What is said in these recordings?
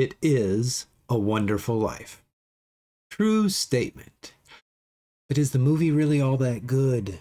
It is a wonderful life. True statement. But is the movie really all that good?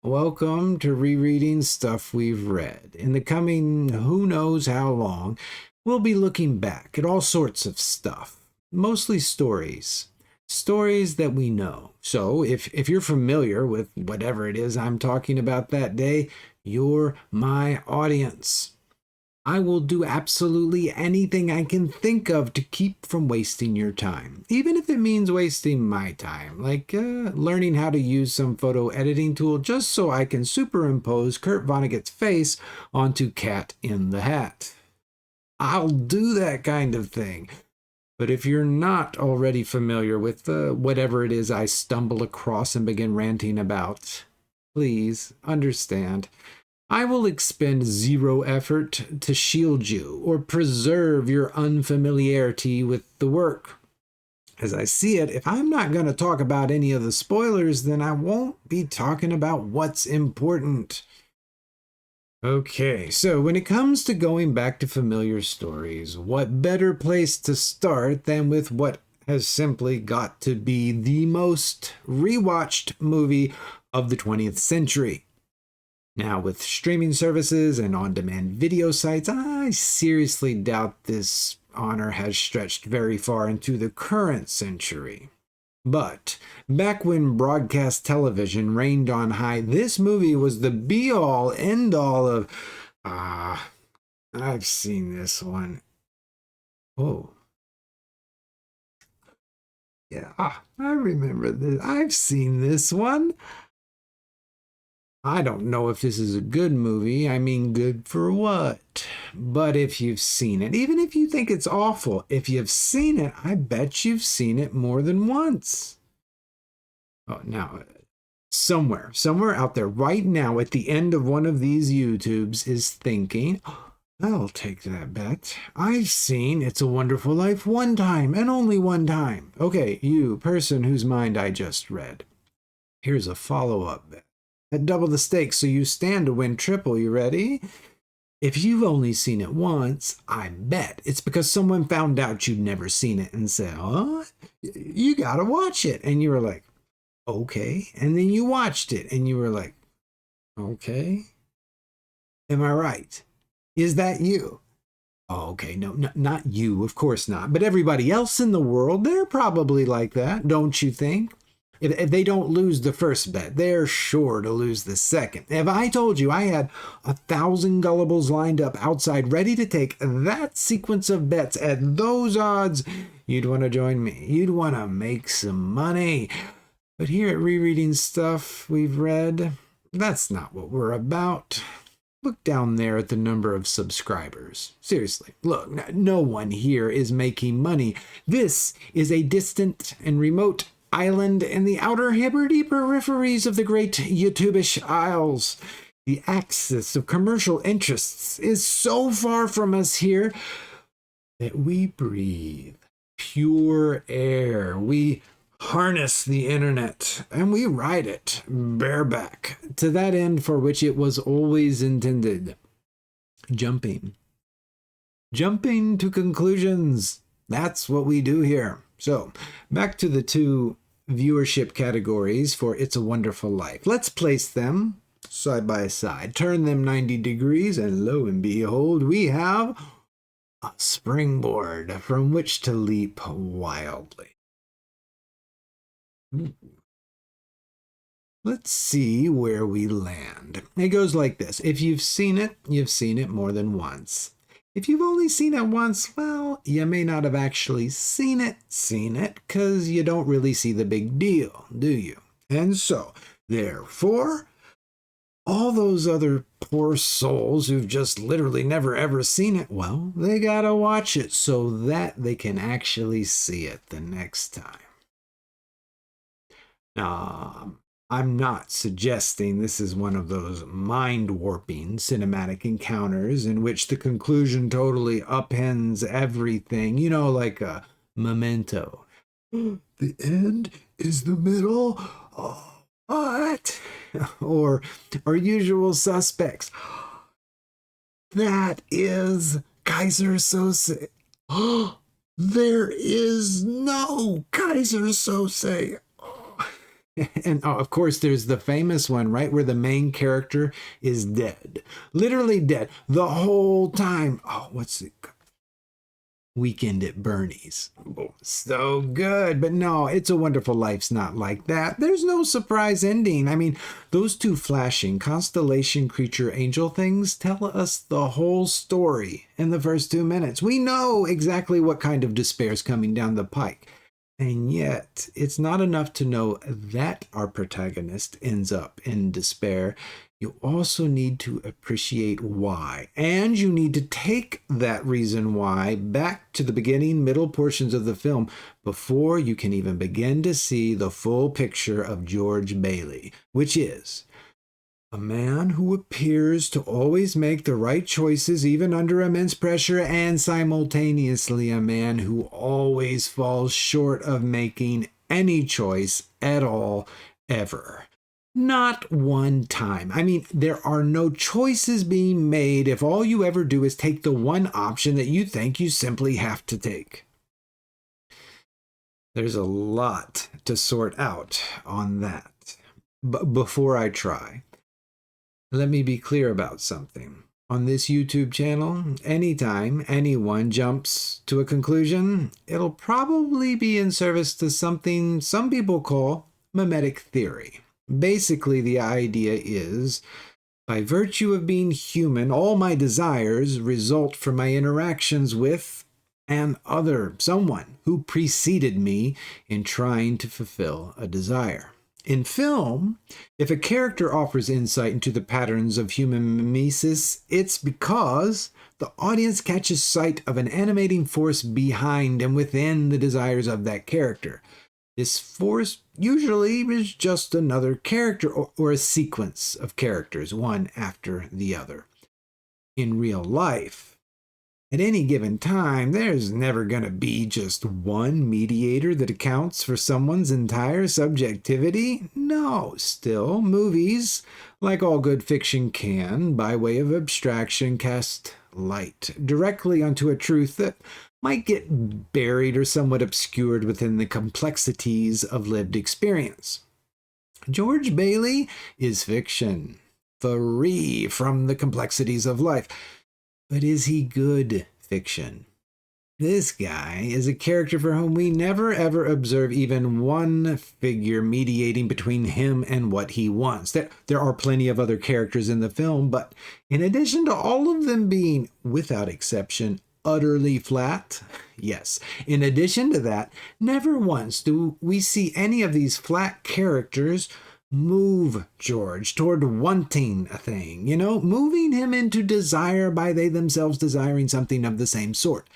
Welcome to Rereading Stuff We've Read. In the coming who knows how long, we'll be looking back at all sorts of stuff. Mostly stories. Stories that we know. So if you're familiar with whatever it is I'm talking about that day, you're my audience. I will do absolutely anything I can think of to keep from wasting your time, even if it means wasting my time, like learning how to use some photo editing tool just so I can superimpose Kurt Vonnegut's face onto Cat in the Hat. I'll do that kind of thing. But if you're not already familiar with whatever it is I stumble across and begin ranting about, please understand. I will expend zero effort to shield you or preserve your unfamiliarity with the work. As I see it, if I'm not going to talk about any of the spoilers, then I won't be talking about what's important. Okay, so when it comes to going back to familiar stories, what better place to start than with what has simply got to be the most rewatched movie of the 20th century? Now, with streaming services and on-demand video sites, I seriously doubt this honor has stretched very far into the current century. But back when broadcast television reigned on high, this movie was the be-all, end-all of... I've seen this one. Oh. Yeah, I remember this. I've seen this one. I don't know if this is a good movie. I mean, good for what? But if you've seen it, even if you think it's awful, if you've seen it, I bet you've seen it more than once. Oh, now, somewhere out there right now at the end of one of these YouTubes is thinking, I'll take that bet. I've seen It's a Wonderful Life one time and only one time. Okay, you person whose mind I just read. Here's a follow-up bet. At double the stakes, so you stand to win triple. You ready? If you've only seen it once, I bet it's because someone found out you'd never seen it and said, oh, you gotta watch it. And you were like, okay. And then you watched it and you were like, okay. Am I right? Is that you? Oh, okay. No, not you. Of course not. But everybody else in the world, they're probably like that, don't you think? If they don't lose the first bet, they're sure to lose the second. If I told you I had 1,000 gullibles lined up outside ready to take that sequence of bets at those odds, you'd want to join me. You'd want to make some money. But here at Rereading Stuff We've Read, that's not what we're about. Look down there at the number of subscribers. Seriously, look, no one here is making money. This is a distant and remote island in the outer Hebrides peripheries of the great YouTubish Isles. The axis of commercial interests is so far from us here that we breathe pure air. We harness the internet and we ride it bareback to that end for which it was always intended. Jumping to conclusions. That's what we do here. So, back to the two viewership categories for It's a Wonderful Life. Let's place them side by side, turn them 90 degrees, and lo and behold, we have a springboard from which to leap wildly. Let's see where we land. It goes like this. If you've seen it more than once. If you've only seen it once, well, you may not have actually seen it, because you don't really see the big deal, do you? And so, therefore, all those other poor souls who've just literally never ever seen it, well, they gotta watch it so that they can actually see it the next time. I'm not suggesting this is one of those mind-warping cinematic encounters in which the conclusion totally upends everything, like a Memento. The end is the middle. Oh, what? Or Usual Suspects. That is Kaiser Sose. Oh, there is no Kaiser Sose. And of course, there's the famous one, right, where the main character is dead. Literally dead the whole time. Oh, what's it? Weekend at Bernie's. Oh, so good. But no, It's a Wonderful Life's not like that. There's no surprise ending. I mean, those two flashing constellation creature angel things tell us the whole story in the first 2 minutes. We know exactly what kind of despair is coming down the pike. And yet, it's not enough to know that our protagonist ends up in despair. You also need to appreciate why. And you need to take that reason why back to the beginning, middle portions of the film before you can even begin to see the full picture of George Bailey, which is a man who appears to always make the right choices even under immense pressure, and simultaneously a man who always falls short of making any choice at all, ever. Not one time. I mean, there are no choices being made if all you ever do is take the one option that you think you simply have to take. There's a lot to sort out on that. But before I try, let me be clear about something. On this YouTube channel, anytime anyone jumps to a conclusion, it'll probably be in service to something some people call mimetic theory. Basically, the idea is, by virtue of being human, all my desires result from my interactions with someone who preceded me in trying to fulfill a desire. In film, if a character offers insight into the patterns of human mimesis, it's because the audience catches sight of an animating force behind and within the desires of that character. This force usually is just another character or a sequence of characters, one after the other. In real life, at any given time, there's never going to be just one mediator that accounts for someone's entire subjectivity. No, still, movies, like all good fiction can, by way of abstraction, cast light directly onto a truth that might get buried or somewhat obscured within the complexities of lived experience. George Bailey is fiction, free from the complexities of life. But is he good fiction? This guy is a character for whom we never ever observe even one figure mediating between him and what he wants. There are plenty of other characters in the film, but in addition to all of them being, without exception, utterly flat, yes, in addition to that, never once do we see any of these flat characters move George toward wanting a thing, moving him into desire by they themselves desiring something of the same sort.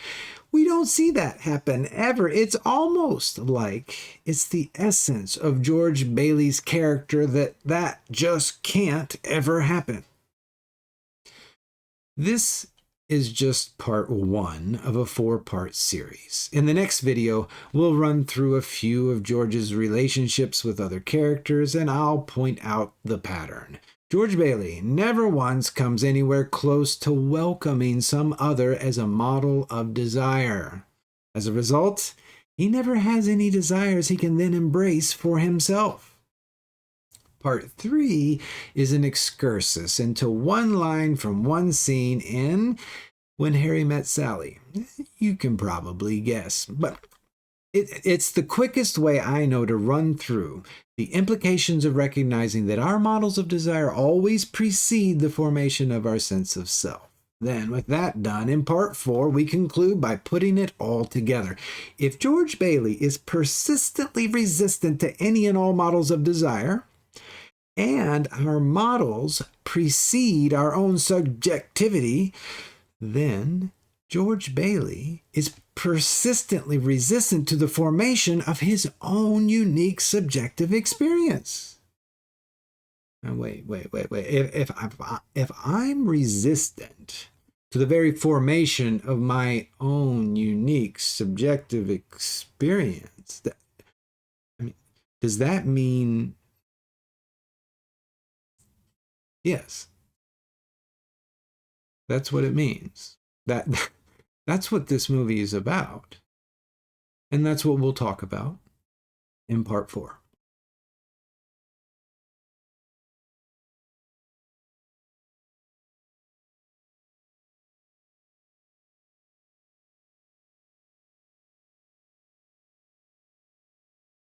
We don't see that happen ever. It's almost like it's the essence of George Bailey's character that just can't ever happen. This is just part 1 of a 4-part series. In the next video, we'll run through a few of George's relationships with other characters, and I'll point out the pattern. George Bailey never once comes anywhere close to welcoming some other as a model of desire. As a result, he never has any desires he can then embrace for himself. Part 3 is an excursus into one line from one scene in When Harry Met Sally. You can probably guess, but it's the quickest way I know to run through the implications of recognizing that our models of desire always precede the formation of our sense of self. Then, with that done, in part 4, we conclude by putting it all together. If George Bailey is persistently resistant to any and all models of desire, and our models precede our own subjectivity, then George Bailey is persistently resistant to the formation of his own unique subjective experience. Now, wait. If I'm resistant to the very formation of my own unique subjective experience, I mean, does that mean yes? That's what it means. That that's what this movie is about, and that's what we'll talk about in part 4.